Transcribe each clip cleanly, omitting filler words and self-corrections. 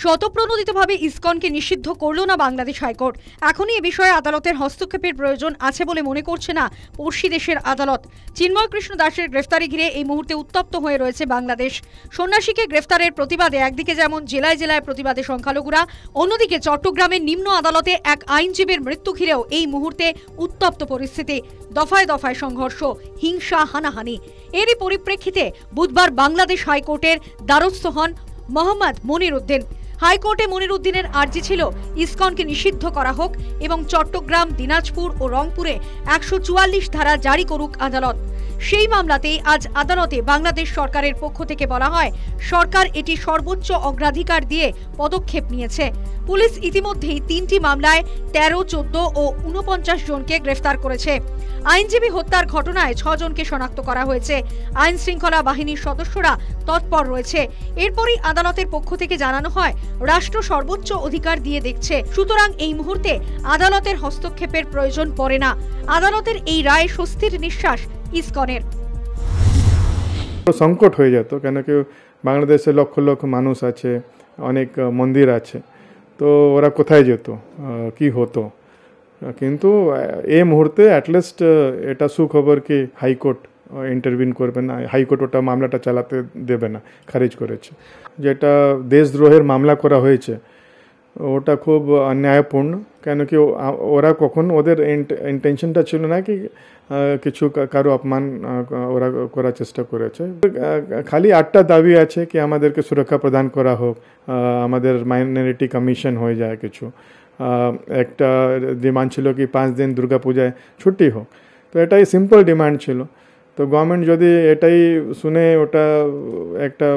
স্বতঃপ্রণোদিতভাবে ইসকনকে নিষিদ্ধ করল না বাংলাদেশ হাইকোর্ট। এখনই এ বিষয়ে আদালতের হস্তক্ষেপের প্রয়োজন আছে বলে মনে করছে না পড়শি দেশের আদালত। চিন্ময় কৃষ্ণ দাসের গ্রেফতারি ঘিরে এই মুহূর্তে উত্তপ্ত হয়ে রয়েছে বাংলাদেশ। সন্ন্যাসীকে গ্রেফতারের প্রতিবাদে একদিকে যেমন জেলায় জেলায় প্রতিবাদে সংখ্যালঘুরা, অন্যদিকে চট্টগ্রামের নিম্ন আদালতে এক আইনজীবীর মৃত্যু ঘিরেও এই মুহূর্তে উত্তপ্ত পরিস্থিতি। দফায় দফায় সংঘর্ষ, হিংসা, হানাহানি। এরই পরিপ্রেক্ষিতে বুধবার বাংলাদেশ হাইকোর্টের দ্বারস্থ হন মোহাম্মদ মনির উদ্দিন। হাইকোর্টে মনির উদ্দিনের আর্জি ছিল ইসকনকে নিষিদ্ধ করা হোক এবং চট্টগ্রাম, দিনাজপুর ও রংপুরে 144 ধারা জারি করুক আদালত। সেই মামলাতেই আজ আদালতে বাংলাদেশ সরকারের পক্ষ থেকে বলা হয়, সরকার এটি সর্বোচ্চ অগ্রাধিকার দিয়ে পদক্ষেপ নিয়েছে। পুলিশ ইতিমধ্যেই 3টি মামলায় 13, 14 ও 49 জনকে গ্রেফতার করেছে। আইনজীবী হত্যার ঘটনায় 6 জনকে শনাক্ত করা হয়েছে। আইন শৃঙ্খলা বাহিনীর সদস্যরা তৎপর রয়েছে। এরপরই আদালতের পক্ষ থেকে জানানো হয়, রাষ্ট্র সর্বোচ্চ অধিকার দিয়ে দেখছে, সুতরাং এই মুহূর্তে আদালতের হস্তক্ষেপের প্রয়োজন পড়ে না। আদালতের এই রায়ে স্বস্তির নিঃশ্বাস ইসকনের। সংকট হয়ে যেত, কেন কি বাংলাদেশে লক্ষ লক্ষ মানুষ আছে, অনেক মন্দির আছে, তো ওরা কোথায় যেত, কি হতো। কিন্তু এই মুহূর্তে অ্যাটলিস্ট এটা সুখবর কি হাইকোর্ট ইন্টারভিন করবে না, হাইকোর্ট ওটা মামলাটা চালাতে দেবে না, খারিজ করেছে। যেটা দেশদ্রোহের মামলা করা হয়েছে ওটা খুব অন্যায়পূর্ণ, কেন কি ওরা কখন, ওদের ইন্টেনশনটা ছিল না কি কিছু কারো অপমান ওরা করার চেষ্টা করেছে। খালি 8টা দাবি আছে কি আমাদেরকে সুরক্ষা প্রদান করা হোক, আমাদের মাইনরিটি কমিশন হয়ে যায় কিছু, একটা ডিমান্ড ছিল কি 5 দিন দুর্গাপূজায় ছুটি হোক। তো এটাই সিম্পল ডিমান্ড ছিল। তো গভর্নমেন্ট যদি এটাই শুনে ওটা একটা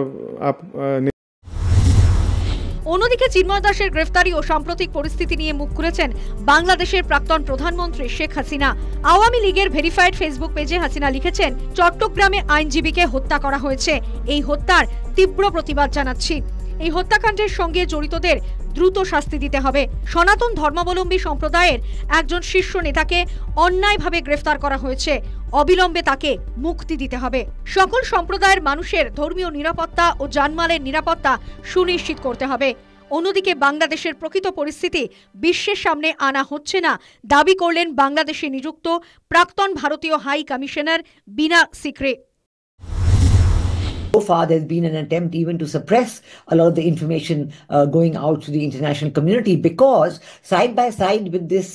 অন্যদিকে চিন্ময় দাসের গ্রেফতারি ও সাম্প্রতিক পরিস্থিতি নিয়ে মুখ খুলেছেন বাংলাদেশের প্রাক্তন প্রধানমন্ত্রী শেখ হাসিনা। আওয়ামী লীগের ভেরিফাইড ফেসবুক পেজে হাসিনা লিখেছেন, চট্টগ্রামে আইনজীবীকে হত্যা করা হয়েছে। এই হত্যার তীব্র প্রতিবাদ জানাচ্ছি। এই হত্যাকাণ্ডের সঙ্গে জড়িতদের দ্রুত শাস্তি দিতে হবে। সনাতন ধর্মাবলম্বী সম্প্রদায়ের একজন শীর্ষ নেতাকে অন্যায়ভাবে গ্রেফতার করা হয়েছে, অবিলম্বে তাকে মুক্তি দিতে হবে। সকল সম্প্রদায়ের মানুষের ধর্মীয় নিরাপত্তা ও জানমালের নিরাপত্তা সুনিশ্চিত করতে হবে। অন্যদিকে বাংলাদেশের প্রকৃত পরিস্থিতি বিশ্বের সামনে আনা হচ্ছে না দাবি করলেন বাংলাদেশে নিযুক্ত প্রাক্তন ভারতীয় high commissioner Veena Sikri. So far, there's been an attempt even to suppress a lot of the information going out to the international community, because side by side with this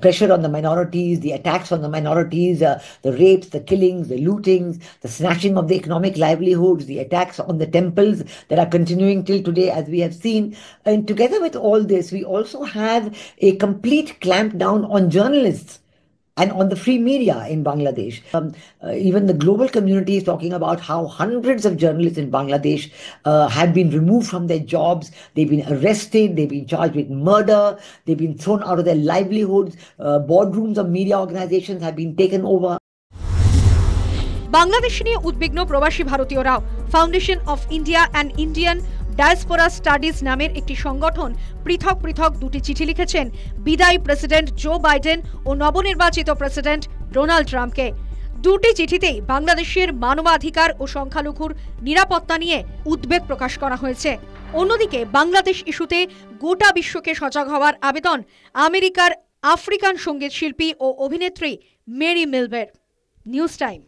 pressure on the minorities, the attacks on the minorities, the rapes, the killings, the lootings, the snatching of the economic livelihoods, the attacks on the temples that are continuing till today, as we have seen. And together with all this, we also have a complete clampdown on journalists and on the free media in Bangladesh. Even the global community is talking about how hundreds of journalists in Bangladesh have been removed from their jobs, they've been arrested, they've been charged with murder, they've been thrown out of their livelihoods, boardrooms of media organizations have been taken over. Bangladesh নিয়ে উদ্বিগ্ন প্রবাসী ভারতীয়রাও। Foundation of India and Indian diaspora studies নামের একটি সংগঠন পৃথক পৃথক 2টি চিঠি লিখেছেন বিদায়ী প্রেসিডেন্ট জো বাইডেন ও নবনির্বাচিত প্রেসিডেন্ট ডোনাল্ড ট্রাম্পকে। 2টি চিঠিতেই বাংলাদেশের মানবাধিকার ও সংখ্যালঘুর নিরাপত্তা নিয়ে উদ্বেগ প্রকাশ করা হয়েছে। অন্যদিকে বাংলাদেশ ইস্যুতে গোটা বিশ্বকে সজাগ হওয়ার আবেদন আমেরিকার আফ্রিকান সঙ্গীত শিল্পী ও অভিনেত্রী মেরি মিলবের। News time.